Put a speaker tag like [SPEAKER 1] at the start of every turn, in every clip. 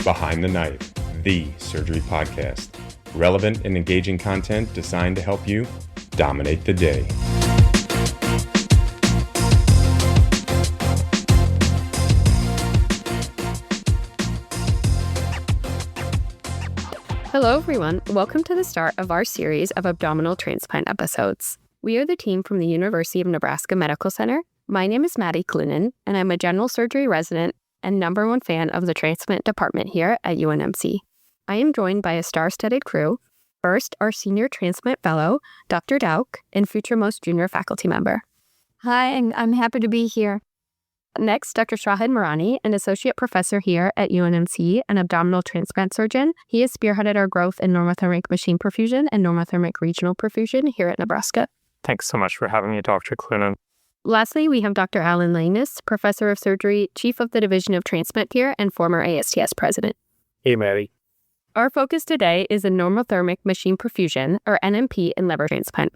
[SPEAKER 1] Behind the Knife, the surgery podcast. Relevant and engaging content designed to help you dominate the day.
[SPEAKER 2] Hello, everyone. Welcome to the start of our series of abdominal transplant episodes. We are the team from the University of Nebraska Medical Center. My name is Maddie Cloonan, and I'm a general surgery resident and #1 fan of the transplant department here at UNMC. I am joined by a star-studded crew. First, our senior transplant fellow, Dr. Dauch, and future-most junior faculty member.
[SPEAKER 3] Hi, and I'm happy to be here.
[SPEAKER 2] Next, Dr. Shaheed Merani, an associate professor here at UNMC, an abdominal transplant surgeon. He has spearheaded our growth in normothermic machine perfusion and normothermic regional perfusion here at Nebraska.
[SPEAKER 4] Thanks so much for having me, Dr. Cloonan.
[SPEAKER 2] Lastly, we have Dr. Langnas, professor of surgery, chief of the division of transplant here, and former ASTS president.
[SPEAKER 5] Hey, Maddie.
[SPEAKER 2] Our focus today is in normothermic machine perfusion, or NMP, in liver transplant.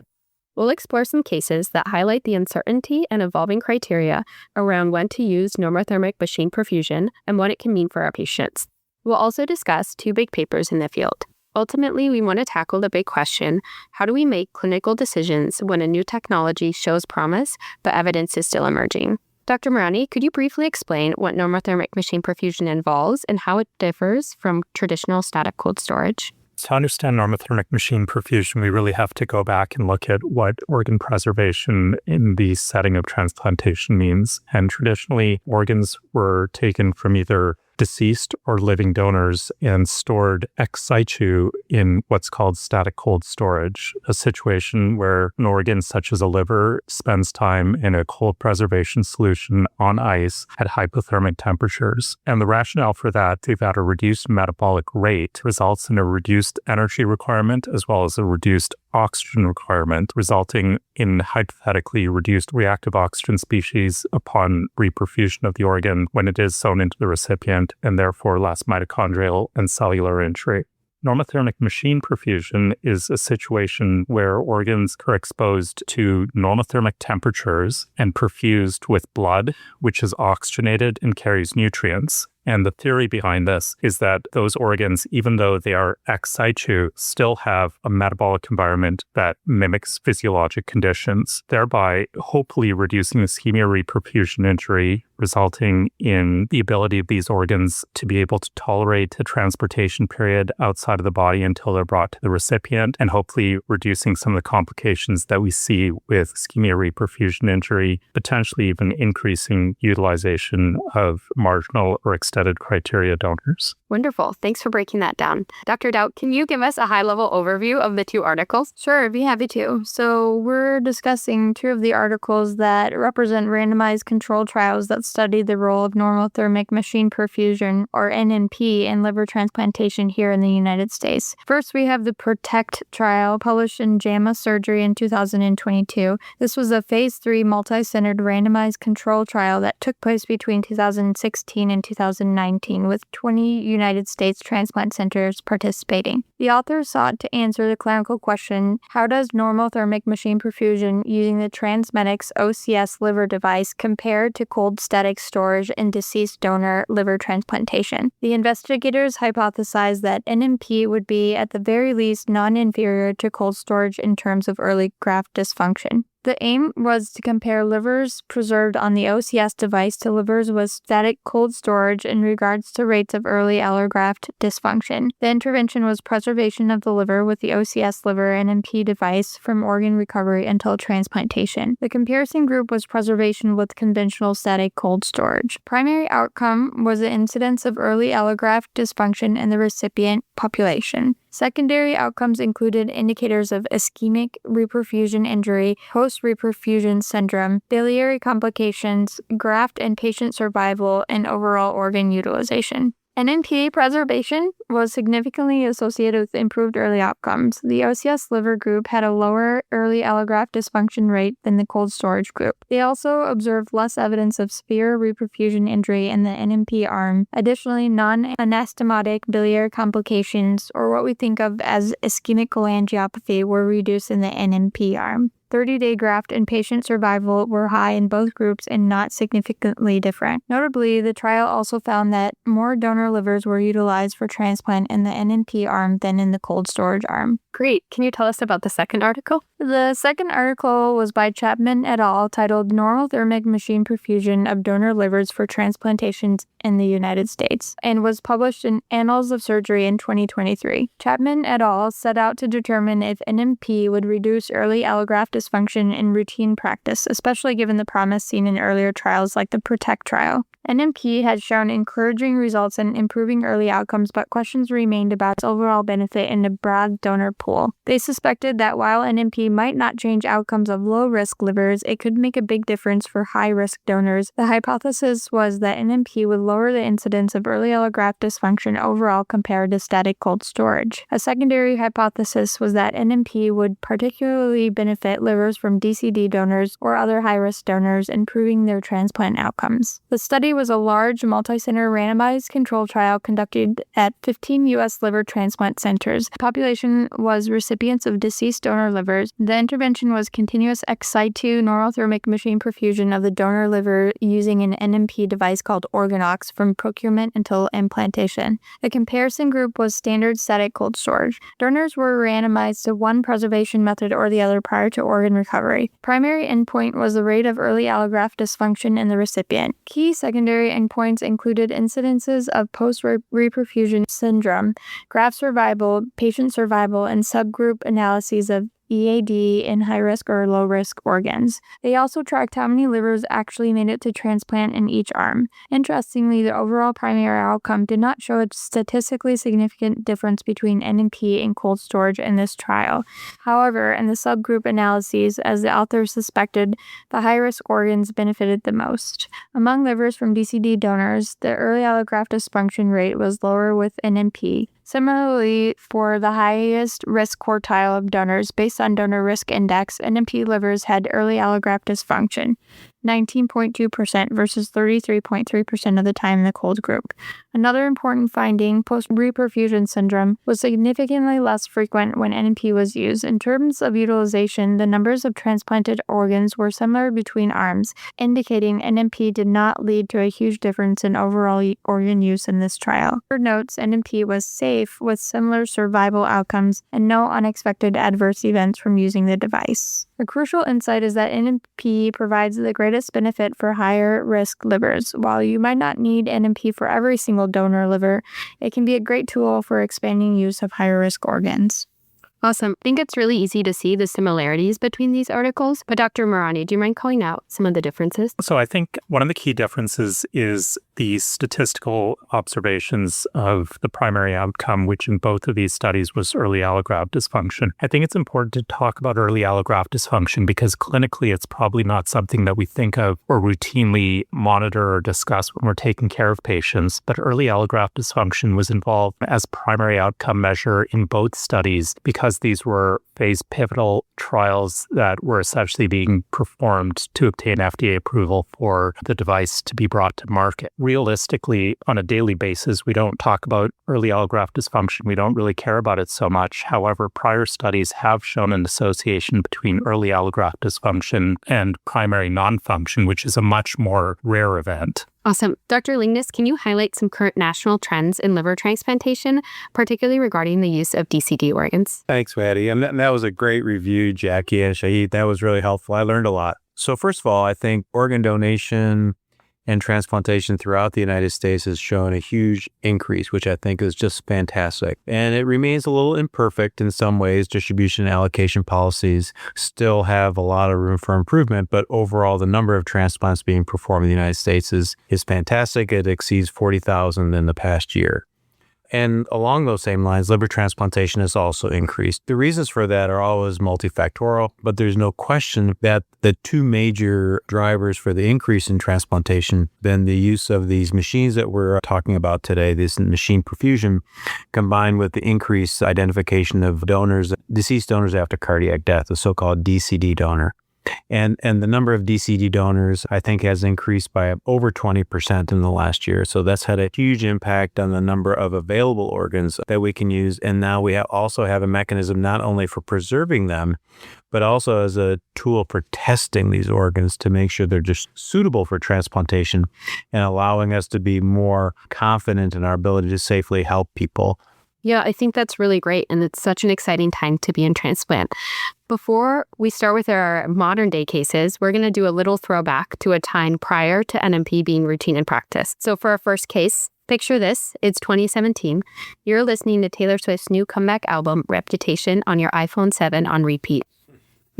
[SPEAKER 2] We'll explore some cases that highlight the uncertainty and evolving criteria around when to use normothermic machine perfusion and what it can mean for our patients. We'll also discuss 2 big papers in the field. Ultimately, we want to tackle the big question: how do we make clinical decisions when a new technology shows promise, but evidence is still emerging? Dr. Merani, could you briefly explain what normothermic machine perfusion involves and how it differs from traditional static cold storage?
[SPEAKER 4] To understand normothermic machine perfusion, we really have to go back and look at what organ preservation in the setting of transplantation means. And traditionally, organs were taken from either deceased or living donors and stored ex situ in what's called static cold storage, a situation where an organ such as a liver spends time in a cold preservation solution on ice at hypothermic temperatures. And the rationale for that is that a reduced metabolic rate results in a reduced energy requirement as well as a reduced oxygen requirement, resulting in hypothetically reduced reactive oxygen species upon reperfusion of the organ when it is sewn into the recipient, and therefore less mitochondrial and cellular injury. Normothermic machine perfusion is a situation where organs are exposed to normothermic temperatures and perfused with blood, which is oxygenated and carries nutrients. And the theory behind this is that those organs, even though they are ex situ, still have a metabolic environment that mimics physiologic conditions, thereby hopefully reducing ischemia reperfusion injury, resulting in the ability of these organs to be able to tolerate a transportation period outside of the body until they're brought to the recipient, and hopefully reducing some of the complications that we see with ischemia reperfusion injury, potentially even increasing utilization of marginal or extended criteria donors.
[SPEAKER 2] Wonderful. Thanks for breaking that down. Dr. Dauch, can you give us a high-level overview of the 2 articles?
[SPEAKER 3] Sure, I'd be happy to. So we're discussing 2 of the articles that represent randomized control trials that study the role of normothermic machine perfusion, or NMP, in liver transplantation here in the United States. First, we have the PROTECT trial published in JAMA Surgery in 2022. This was a phase 3 multi-centered randomized control trial that took place between 2016 and 2019 with 20 United States transplant centers participating. The authors sought to answer the clinical question: how does normothermic machine perfusion using the TransMedics OCS liver device compare to cold static storage in deceased donor liver transplantation? The investigators hypothesized that NMP would be at the very least non-inferior to cold storage in terms of early graft dysfunction. The aim was to compare livers preserved on the OCS device to livers with static cold storage in regards to rates of early allograft dysfunction. The intervention was preservation of the liver with the OCS liver NMP device from organ recovery until transplantation. The comparison group was preservation with conventional static cold storage. Primary outcome was the incidence of early allograft dysfunction in the recipient population. Secondary outcomes included indicators of ischemic reperfusion injury, post-reperfusion syndrome, biliary complications, graft and patient survival, and overall organ utilization. NMP preservation was significantly associated with improved early outcomes. The OCS liver group had a lower early allograft dysfunction rate than the cold storage group. They also observed less evidence of severe reperfusion injury in the NMP arm. Additionally, non-anastomotic biliary complications, or what we think of as ischemic cholangiopathy, were reduced in the NMP arm. 30-day graft and patient survival were high in both groups and not significantly different. Notably, the trial also found that more donor livers were utilized for transplant in the NMP arm than in the cold storage arm.
[SPEAKER 2] Great. Can you tell us about the second article?
[SPEAKER 3] The second article was by Chapman et al. Titled Normothermic Machine Perfusion of Donor Livers for Transplantations in the United States and was published in Annals of Surgery in 2023. Chapman et al. Set out to determine if NMP would reduce early allograft dysfunction in routine practice, especially given the promise seen in earlier trials like the PROTECT trial. NMP had shown encouraging results in improving early outcomes, but questions remained about its overall benefit in a broad donor pool. They suspected that while NMP might not change outcomes of low-risk livers, it could make a big difference for high-risk donors. The hypothesis was that NMP would lower the incidence of early allograft dysfunction overall compared to static cold storage. A secondary hypothesis was that NMP would particularly benefit livers from DCD donors or other high-risk donors, improving their transplant outcomes. The study was a large, multi-center randomized control trial conducted at 15 U.S. liver transplant centers. The population was recipients of deceased donor livers. The intervention was continuous ex situ normothermic machine perfusion of the donor liver using an NMP device called OrganOx from procurement until implantation. The comparison group was standard static cold storage. Donors were randomized to one preservation method or the other prior to organ recovery. Primary endpoint was the rate of early allograft dysfunction in the recipient. Key secondary endpoints included incidences of post-reperfusion syndrome, graft survival, patient survival, and subgroup analyses of EAD in high-risk or low-risk organs. They also tracked how many livers actually made it to transplant in each arm. Interestingly, the overall primary outcome did not show a statistically significant difference between NMP and cold storage in this trial. However, in the subgroup analyses, as the authors suspected, the high-risk organs benefited the most. Among livers from DCD donors, the early allograft dysfunction rate was lower with NMP. Similarly, for the highest risk quartile of donors based on donor risk index, NMP livers had early allograft dysfunction, 19.2% versus 33.3% of the time in the cold group. Another important finding, post-reperfusion syndrome, was significantly less frequent when NMP was used. In terms of utilization, the numbers of transplanted organs were similar between arms, indicating NMP did not lead to a huge difference in overall organ use in this trial. For notes, NMP was safe with similar survival outcomes and no unexpected adverse events from using the device. A crucial insight is that NMP provides the greatest benefit for higher risk livers. While you might not need NMP for every single donor liver, it can be a great tool for expanding use of higher risk organs.
[SPEAKER 2] Awesome. I think it's really easy to see the similarities between these articles. But Dr. Merani, do you mind calling out some of the differences?
[SPEAKER 4] So I think one of the key differences is the statistical observations of the primary outcome, which in both of these studies was early allograft dysfunction. I think it's important to talk about early allograft dysfunction because clinically it's probably not something that we think of or routinely monitor or discuss when we're taking care of patients. But early allograft dysfunction was involved as primary outcome measure in both studies because these were phase pivotal trials that were essentially being performed to obtain FDA approval for the device to be brought to market. Realistically, on a daily basis, we don't talk about early allograft dysfunction. We don't really care about it so much. However, prior studies have shown an association between early allograft dysfunction and primary non-function, which is a much more rare event.
[SPEAKER 2] Awesome. Dr. Langnas, can you highlight some current national trends in liver transplantation, particularly regarding the use of DCD organs?
[SPEAKER 5] Thanks, Maddie. And that was a great review, Jackie and Shaheed. That was really helpful. I learned a lot. So first of all, I think organ donation and transplantation throughout the United States has shown a huge increase, which I think is just fantastic. And it remains a little imperfect in some ways. Distribution and allocation policies still have a lot of room for improvement, but overall, the number of transplants being performed in the United States is fantastic. It exceeds 40,000 in the past year. And along those same lines, liver transplantation has also increased. The reasons for that are always multifactorial, but there's no question that the two major drivers for the increase in transplantation been the use of these machines that we're talking about today, this machine perfusion, combined with the increased identification of donors, deceased donors after cardiac death, the so-called DCD donor. And the number of DCD donors, I think, has increased by over 20% in the last year. So that's had a huge impact on the number of available organs that we can use. And now we also have a mechanism not only for preserving them, but also as a tool for testing these organs to make sure they're just suitable for transplantation and allowing us to be more confident in our ability to safely help people.
[SPEAKER 2] Yeah, I think that's really great. And it's such an exciting time to be in transplant. Before we start with our modern day cases, we're going to do a little throwback to a time prior to NMP being routine in practice. So for our first case, picture this. It's 2017. You're listening to Taylor Swift's new comeback album, Reputation, on your iPhone 7 on repeat.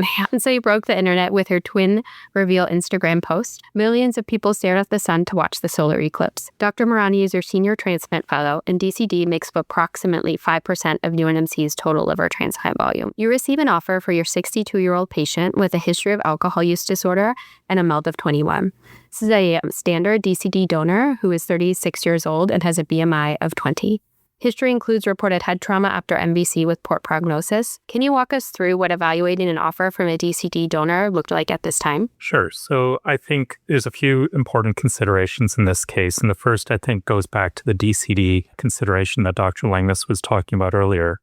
[SPEAKER 2] Beyonce broke the internet with her twin reveal Instagram post. Millions of people stared at the sun to watch the solar eclipse. Dr. Merani is your senior transplant fellow, and DCD makes up approximately 5% of UNMC's total liver transplant volume. You receive an offer for your 62-year-old patient with a history of alcohol use disorder and a MELD of 21. This is a standard DCD donor who is 36 years old and has a BMI of 20. History includes reported head trauma after MVC with poor prognosis. Can you walk us through what evaluating an offer from a DCD donor looked like at this time?
[SPEAKER 4] Sure. So I think there's a few important considerations in this case. And the first, I think, goes back to the DCD consideration that Dr. Langnas was talking about earlier.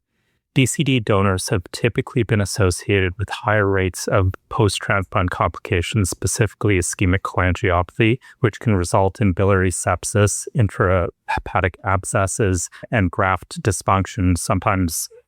[SPEAKER 4] DCD donors have typically been associated with higher rates of post-transplant complications, specifically ischemic cholangiopathy, which can result in biliary sepsis, intrahepatic abscesses, and graft dysfunction,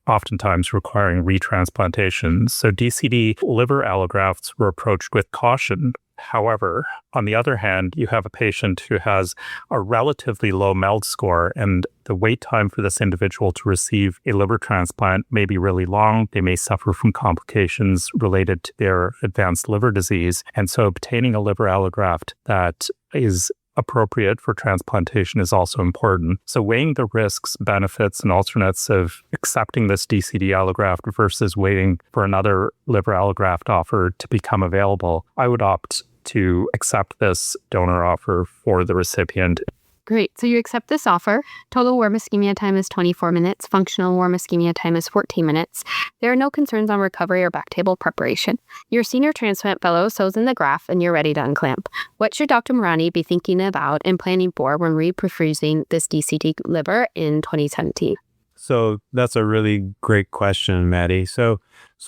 [SPEAKER 4] oftentimes requiring retransplantation. So DCD liver allografts were approached with caution. However, on the other hand, you have a patient who has a relatively low MELD score, and the wait time for this individual to receive a liver transplant may be really long. They may suffer from complications related to their advanced liver disease. And so obtaining a liver allograft that is appropriate for transplantation is also important. So weighing the risks, benefits, and alternates of accepting this DCD allograft versus waiting for another liver allograft offer to become available, I would opt to accept this donor offer for the recipient.
[SPEAKER 2] Great. So you accept this offer. Total warm ischemia time is 24 minutes. Functional warm ischemia time is 14 minutes. There are no concerns on recovery or back table preparation. Your senior transplant fellow sews in the graft and you're ready to unclamp. What should Dr. Merani be thinking about and planning for when reperfusing this DCD liver in 2017?
[SPEAKER 5] So that's a really great question, Maddie. So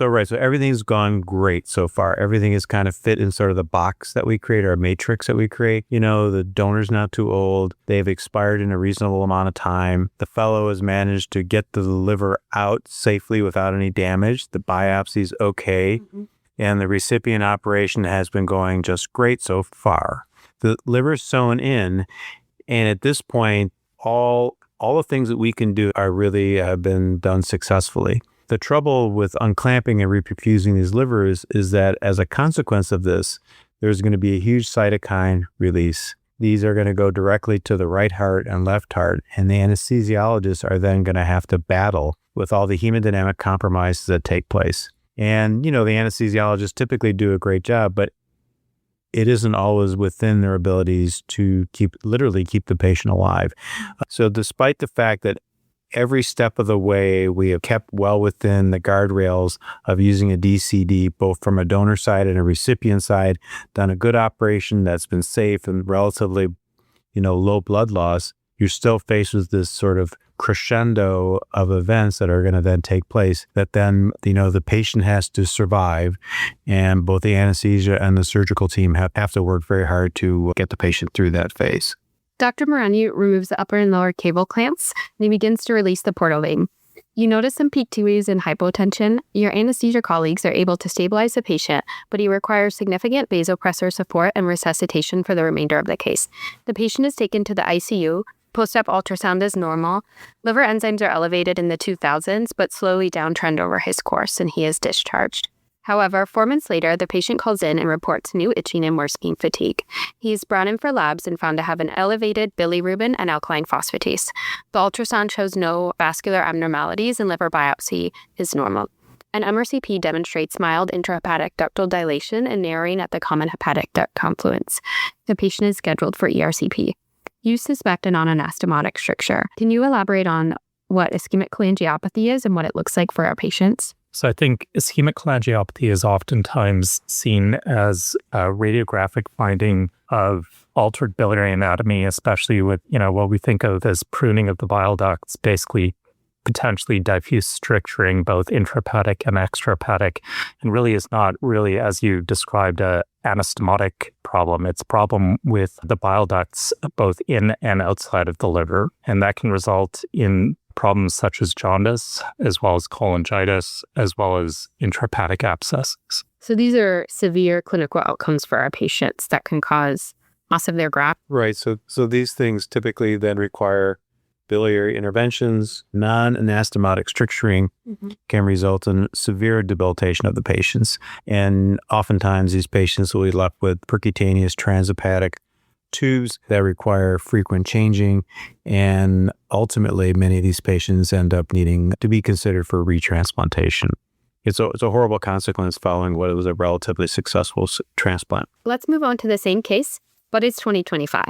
[SPEAKER 5] everything's gone great so far. Everything is kind of fit in sort of the box that we create, our matrix that we create. You know, the donor's not too old. They've expired in a reasonable amount of time. The fellow has managed to get the liver out safely without any damage. The biopsy's okay. Mm-hmm. And the recipient operation has been going just great so far. The liver's sewn in, and at this point, all the things that we can do are really have been done successfully. The trouble with unclamping and reperfusing these livers is that as a consequence of this, there's going to be a huge cytokine release. These are going to go directly to the right heart and left heart, and the anesthesiologists are then going to have to battle with all the hemodynamic compromises that take place. And, you know, the anesthesiologists typically do a great job, but it isn't always within their abilities to literally keep the patient alive. So despite the fact that every step of the way we have kept well within the guardrails of using a DCD, both from a donor side and a recipient side, done a good operation that's been safe and relatively, low blood loss, you're still faced with this sort of crescendo of events that are going to then take place that then, the patient has to survive, and both the anesthesia and the surgical team have to work very hard to get the patient through that phase.
[SPEAKER 2] Dr. Merani removes the upper and lower cable clamps, and he begins to release the portal vein. You notice some peak TWs and hypotension. Your anesthesia colleagues are able to stabilize the patient, but he requires significant vasopressor support and resuscitation for the remainder of the case. The patient is taken to the ICU. Post-op ultrasound is normal. Liver enzymes are elevated in the 2000s, but slowly downtrend over his course, and he is discharged. However, 4 months later, the patient calls in and reports new itching and worse pain fatigue. He is brought in for labs and found to have an elevated bilirubin and alkaline phosphatase. The ultrasound shows no vascular abnormalities, and liver biopsy is normal. An MRCP demonstrates mild intrahepatic ductal dilation and narrowing at the common hepatic duct confluence. The patient is scheduled for ERCP. You suspect a non-anastomotic stricture. Can you elaborate on what ischemic cholangiopathy is and what it looks like for our patients?
[SPEAKER 4] So I think ischemic cholangiopathy is oftentimes seen as a radiographic finding of altered biliary anatomy, especially with, what we think of as pruning of the bile ducts, basically potentially diffuse stricturing, both intrahepatic and extrahepatic, and really is not really, as you described, a anastomotic problem. It's a problem with the bile ducts, both in and outside of the liver, and that can result in problems such as jaundice, as well as cholangitis, as well as intrahepatic abscesses.
[SPEAKER 2] So these are severe clinical outcomes for our patients that can cause loss of their graft.
[SPEAKER 5] Right. So these things typically then require biliary interventions. Non-anastomotic stricturing can result in severe debilitation of the patients. And oftentimes these patients will be left with percutaneous transhepatic tubes that require frequent changing. And ultimately, many of these patients end up needing to be considered for retransplantation. It's a horrible consequence following what was a relatively successful transplant.
[SPEAKER 2] Let's move on to the same case, but it's 2025.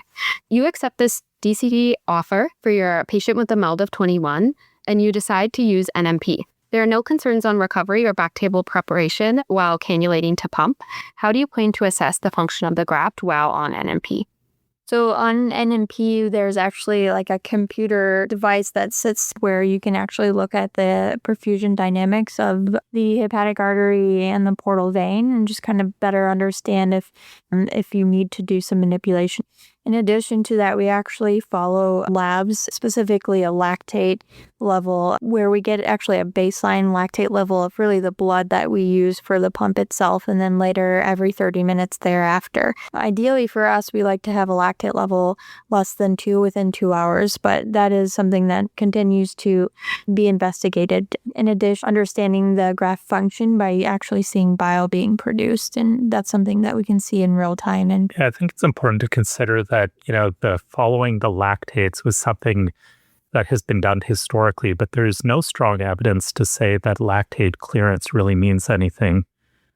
[SPEAKER 2] You accept this DCD offer for your patient with a MELD of 21, and you decide to use NMP. There are no concerns on recovery or back table preparation while cannulating to pump. How do you plan to assess the function of the graft while on NMP?
[SPEAKER 3] So on NMP, there's actually like a computer device that sits where you can actually look at the perfusion dynamics of the hepatic artery and the portal vein and just kind of better understand if you need to do some manipulation. In addition to that, we actually follow labs, specifically a lactate level, where we get actually a baseline lactate level of really the blood that we use for the pump itself, and then later every 30 minutes thereafter. Ideally for us, we like to have a lactate level less than 2 within 2 hours, but that is something that continues to be investigated. In addition, understanding the graft function by actually seeing bile being produced, and that's something that we can see in real time. And
[SPEAKER 4] I think it's important to consider that, the following the lactates was something that has been done historically, but there's no strong evidence to say that lactate clearance really means anything.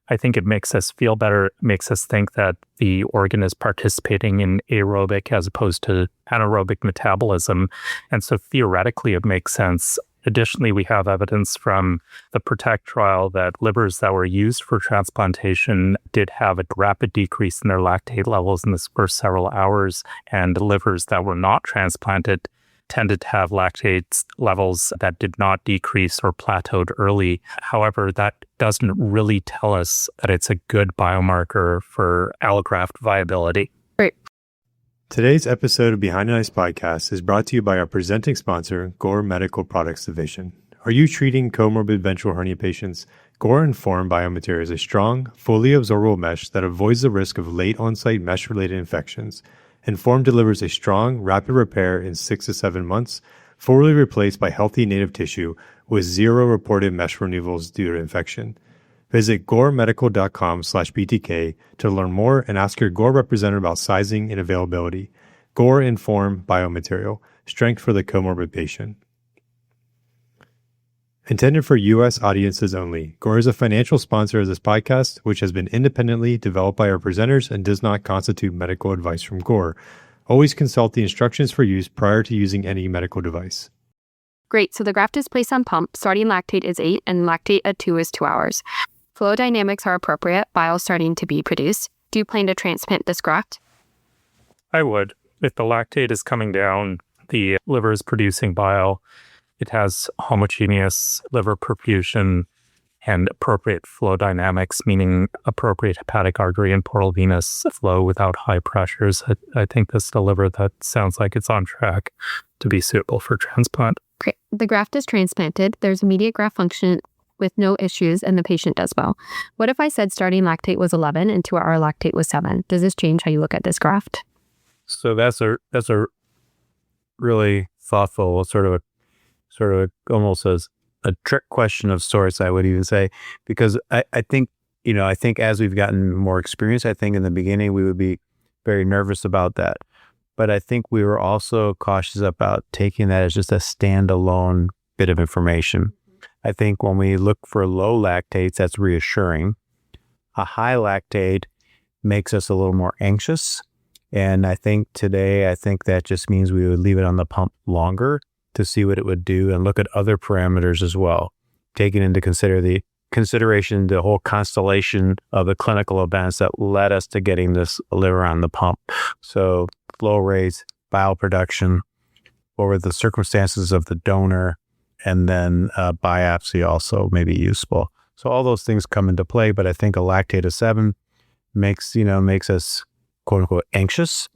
[SPEAKER 4] I think it makes us feel better, it makes us think that the organ is participating in aerobic as opposed to anaerobic metabolism. And so theoretically, it makes sense. Additionally, we have evidence from the PROTECT trial that livers that were used for transplantation did have a rapid decrease in their lactate levels in the first several hours, and livers that were not transplanted tended to have lactate levels that did not decrease or plateaued early. However, that doesn't really tell us that it's a good biomarker for allograft viability.
[SPEAKER 2] Right.
[SPEAKER 1] Today's episode of Behind the Ice Podcast is brought to you by our presenting sponsor, Gore Medical Products Division. Are you treating comorbid ventral hernia patients? Gore Inform Biomaterial is a strong, fully absorbable mesh that avoids the risk of late on-site mesh-related infections. Inform delivers a strong, rapid repair in 6 to 7 months, fully replaced by healthy native tissue with 0 reported mesh renewals due to infection. Visit goremedical.com/BTK to learn more and ask your Gore representative about sizing and availability. Gore Inform Biomaterial, strength for the comorbid patient. Intended for U.S. audiences only, Gore is a financial sponsor of this podcast, which has been independently developed by our presenters and does not constitute medical advice from Gore. Always consult the instructions for use prior to using any medical device.
[SPEAKER 2] Great. So the graft is placed on pump. Starting lactate is 8 and lactate at 2 is 2 hours. Flow dynamics are appropriate. Bile starting to be produced. Do you plan to transplant this graft?
[SPEAKER 4] I would. If the lactate is coming down, the liver is producing bile, it has homogeneous liver perfusion and appropriate flow dynamics, meaning appropriate hepatic artery and portal venous flow without high pressures. I think this is a liver that sounds like it's on track to be suitable for transplant.
[SPEAKER 2] Great. The graft is transplanted. There's immediate graft function with no issues, and the patient does well. What if I said starting lactate was 11 and 2-hour lactate was 7? Does this change how you look at this graft?
[SPEAKER 5] So that's a really thoughtful, sort of almost as a trick question of sorts, I would even say, because I think as we've gotten more experience, I think in the beginning we would be very nervous about that. But I think we were also cautious about taking that as just a standalone bit of information. I think when we look for low lactates, that's reassuring. A high lactate makes us a little more anxious. And I think that just means we would leave it on the pump longer to see what it would do and look at other parameters as well, taking into consider the consideration the whole constellation of the clinical events that led us to getting this liver on the pump. So flow rates, bile production, what were the circumstances of the donor, and then biopsy also may be useful. So all those things come into play, but I think a lactate of 7 makes us quote unquote anxious,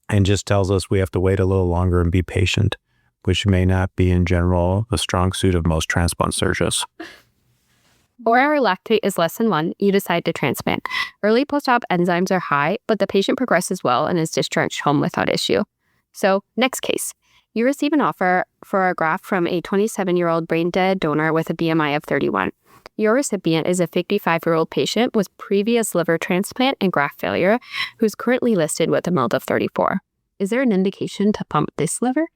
[SPEAKER 5] and just tells us we have to wait a little longer and be patient, which may not be in general the strong suit of most transplant surgeons.
[SPEAKER 2] Or our lactate is less than 1, you decide to transplant. Early post-op enzymes are high, but the patient progresses well and is discharged home without issue. So, next case. You receive an offer for a graft from a 27-year-old brain-dead donor with a BMI of 31. Your recipient is a 55-year-old patient with previous liver transplant and graft failure who's currently listed with a MELD of 34. Is there an indication to pump this liver?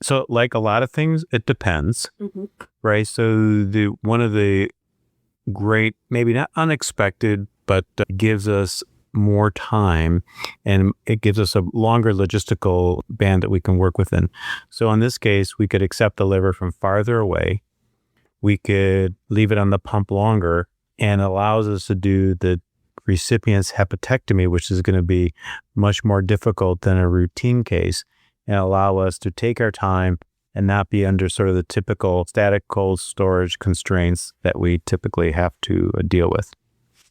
[SPEAKER 5] So like a lot of things, it depends, right? So one of the great, maybe not unexpected, but gives us more time, and it gives us a longer logistical band that we can work within. So in this case, we could accept the liver from farther away. We could leave it on the pump longer, and allows us to do the recipient's hepatectomy, which is going to be much more difficult than a routine case, and allow us to take our time and not be under sort of the typical static cold storage constraints that we typically have to deal with.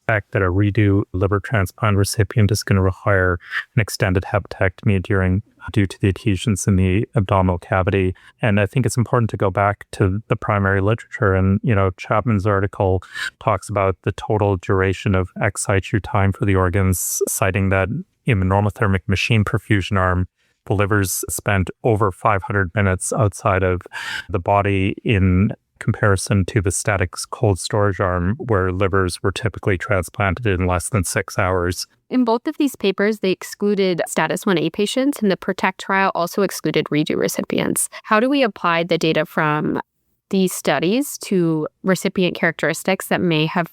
[SPEAKER 4] Fact that a redo liver transplant recipient is going to require an extended hepatectomy due to the adhesions in the abdominal cavity. And I think it's important to go back to the primary literature. And, Chapman's article talks about the total duration of ex situ time for the organs, citing that in the normothermic machine perfusion arm, the livers spent over 500 minutes outside of the body in comparison to the static cold storage arm, where livers were typically transplanted in less than 6 hours.
[SPEAKER 2] In both of these papers, they excluded status 1A patients, and the PROTECT trial also excluded redo recipients. How do we apply the data from these studies to recipient characteristics that may have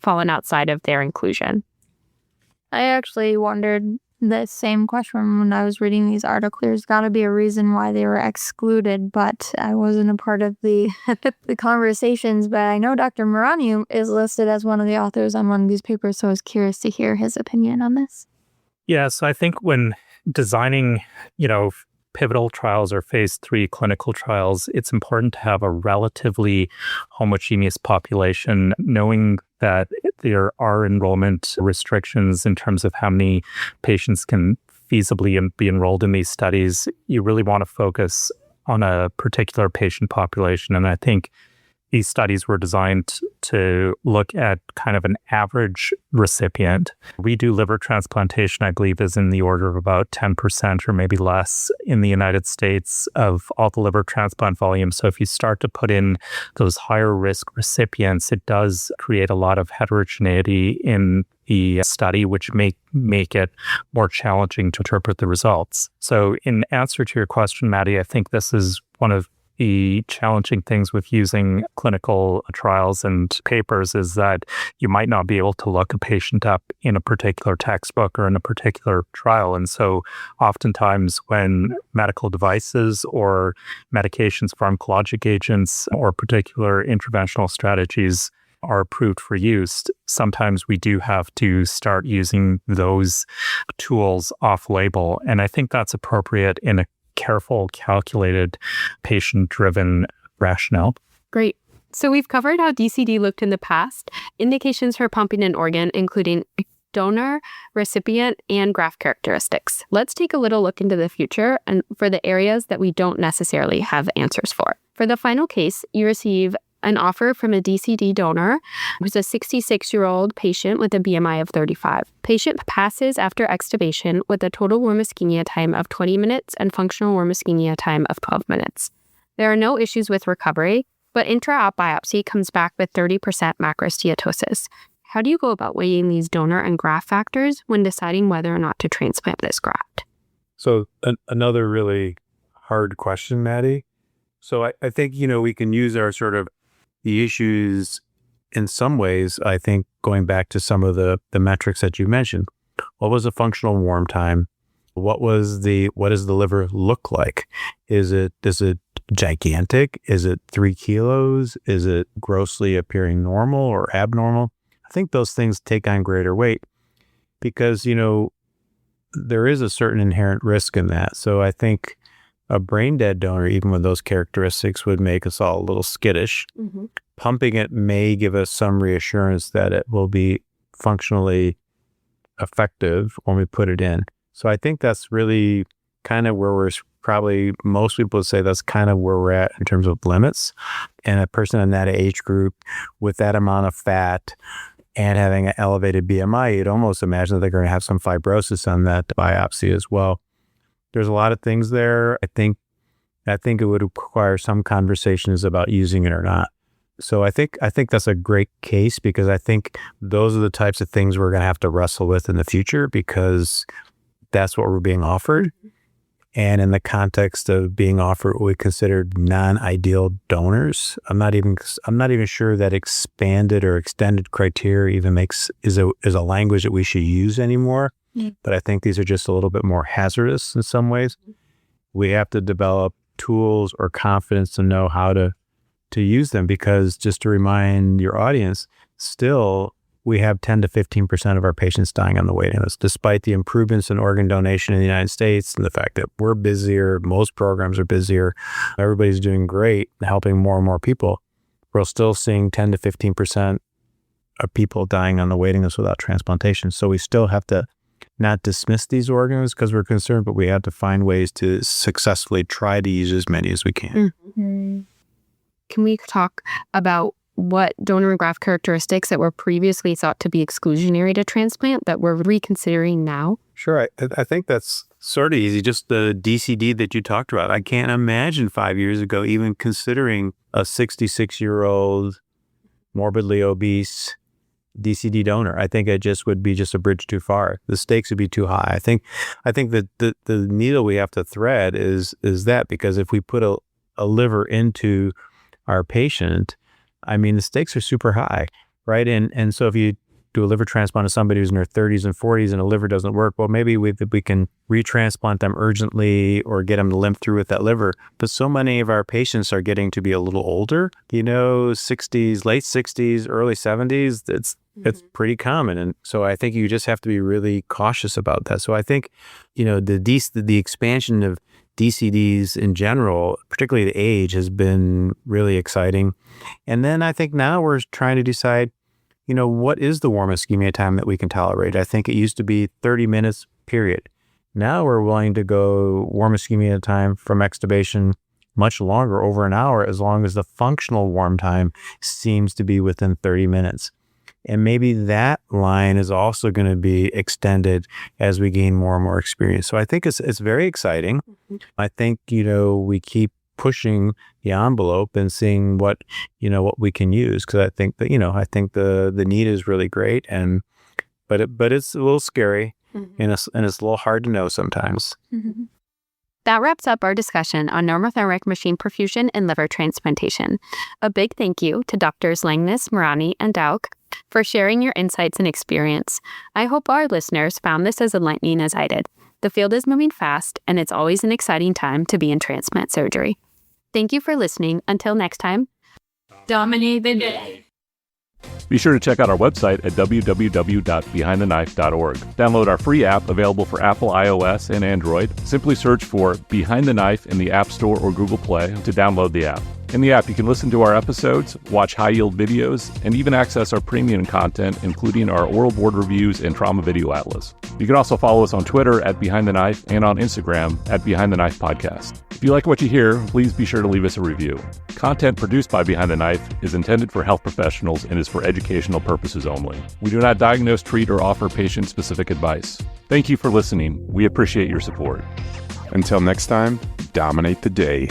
[SPEAKER 2] fallen outside of their inclusion?
[SPEAKER 3] I actually wondered the same question when I was reading these articles. There's got to be a reason why they were excluded, but I wasn't a part of the conversations. But I know Dr. Merani is listed as one of the authors on one of these papers, so I was curious to hear his opinion on this.
[SPEAKER 4] Yeah, so I think when designing, pivotal trials or phase 3 clinical trials, it's important to have a relatively homogeneous population, knowing that there are enrollment restrictions in terms of how many patients can feasibly be enrolled in these studies. You really want to focus on a particular patient population. And I think these studies were designed to look at kind of an average recipient. Redo liver transplantation, I believe, is in the order of about 10% or maybe less in the United States of all the liver transplant volume. So if you start to put in those higher risk recipients, it does create a lot of heterogeneity in the study, which make it more challenging to interpret the results. So in answer to your question, Maddie, I think this is one of the challenging things with using clinical trials and papers is that you might not be able to look a patient up in a particular textbook or in a particular trial. And so oftentimes when medical devices or medications, pharmacologic agents, or particular interventional strategies are approved for use, sometimes we do have to start using those tools off-label. And I think that's appropriate in a careful, calculated, patient-driven rationale.
[SPEAKER 2] Great. So we've covered how DCD looked in the past, indications for pumping an organ, including donor, recipient, and graft characteristics. Let's take a little look into the future and for the areas that we don't necessarily have answers for. For the final case, you receive an offer from a DCD donor who's a 66-year-old patient with a BMI of 35. Patient passes after extubation with a total warm ischemia time of 20 minutes and functional warm ischemia time of 12 minutes. There are no issues with recovery, but intra-op biopsy comes back with 30% macrosteatosis. How do you go about weighing these donor and graft factors when deciding whether or not to transplant this graft?
[SPEAKER 5] So another really hard question, Maddie. So I think, we can use our sort of the issues in some ways, I think, going back to some of the metrics that you mentioned. What was the functional warm time? What does the liver look like? Does it gigantic? Is it 3 kilos? Is it grossly appearing normal or abnormal? I think those things take on greater weight because, there is a certain inherent risk in that. So I think a brain dead donor, even with those characteristics, would make us all a little skittish. Mm-hmm. Pumping it may give us some reassurance that it will be functionally effective when we put it in. So I think that's really kind of where we're probably, most people would say that's kind of where we're at in terms of limits. And a person in that age group with that amount of fat and having an elevated BMI, you'd almost imagine that they're going to have some fibrosis on that biopsy as well. There's a lot of things there. I think it would require some conversations about using it or not. So I think that's a great case because I think those are the types of things we're going to have to wrestle with in the future because that's what we're being offered. And in the context of being offered what we considered non-ideal donors, I'm not even sure that expanded or extended criteria even is a language that we should use anymore. Mm. But I think these are just a little bit more hazardous in some ways. We have to develop tools or confidence to know how to use them because just to remind your audience, still we have 10 to 15% of our patients dying on the waiting list, despite the improvements in organ donation in the United States and the fact that we're busier, most programs are busier, everybody's doing great, helping more and more people. We're still seeing 10 to 15% of people dying on the waiting list without transplantation. So we still have to not dismiss these organs because we're concerned, but we have to find ways to successfully try to use as many as we can.
[SPEAKER 2] Mm-hmm. Can we talk about what donor graft characteristics that were previously thought to be exclusionary to transplant that we're reconsidering now?
[SPEAKER 5] Sure. I think that's sort of easy. Just the DCD that you talked about. I can't imagine 5 years ago even considering a 66-year-old morbidly obese DCD donor. I think it just would be just a bridge too far. The stakes would be too high. I think that the needle we have to thread is that because if we put a liver into our patient, I mean, the stakes are super high, right? And so if you do a liver transplant to somebody who's in their 30s and 40s and a liver doesn't work, well, maybe we can retransplant them urgently or get them to limp through with that liver. But so many of our patients are getting to be a little older, 60s, late 60s, early 70s. It's pretty common. And so I think you just have to be really cautious about that. So I think, the expansion of DCDs in general, particularly the age, has been really exciting. And then I think now we're trying to decide, what is the warm ischemia time that we can tolerate? I think it used to be 30 minutes, period. Now we're willing to go warm ischemia time from extubation much longer, over an hour, as long as the functional warm time seems to be within 30 minutes. And maybe that line is also going to be extended as we gain more and more experience. So I think it's very exciting. Mm-hmm. I think, we keep pushing the envelope and seeing what we can use. Cause I think that, the need is really great. But it's a little scary mm-hmm. and it's a little hard to know sometimes.
[SPEAKER 2] Mm-hmm. That wraps up our discussion on normothermic machine perfusion and liver transplantation. A big thank you to Drs. Langnas, Merani, and Dauch for sharing your insights and experience. I hope our listeners found this as enlightening as I did. The field is moving fast, and it's always an exciting time to be in transplant surgery. Thank you for listening. Until next time, dominate the day.
[SPEAKER 6] Be sure to check out our website at www.behindtheknife.org. Download our free app available for Apple, iOS, and Android. Simply search for Behind the Knife in the App Store or Google Play to download the app. In the app, you can listen to our episodes, watch high-yield videos, and even access our premium content, including our oral board reviews and trauma video atlas. You can also follow us on Twitter at Behind the Knife and on Instagram at Behind the Knife Podcast. If you like what you hear, please be sure to leave us a review. Content produced by Behind the Knife is intended for health professionals and is for educational purposes only. We do not diagnose, treat, or offer patient-specific advice. Thank you for listening. We appreciate your support.
[SPEAKER 7] Until next time, dominate the day.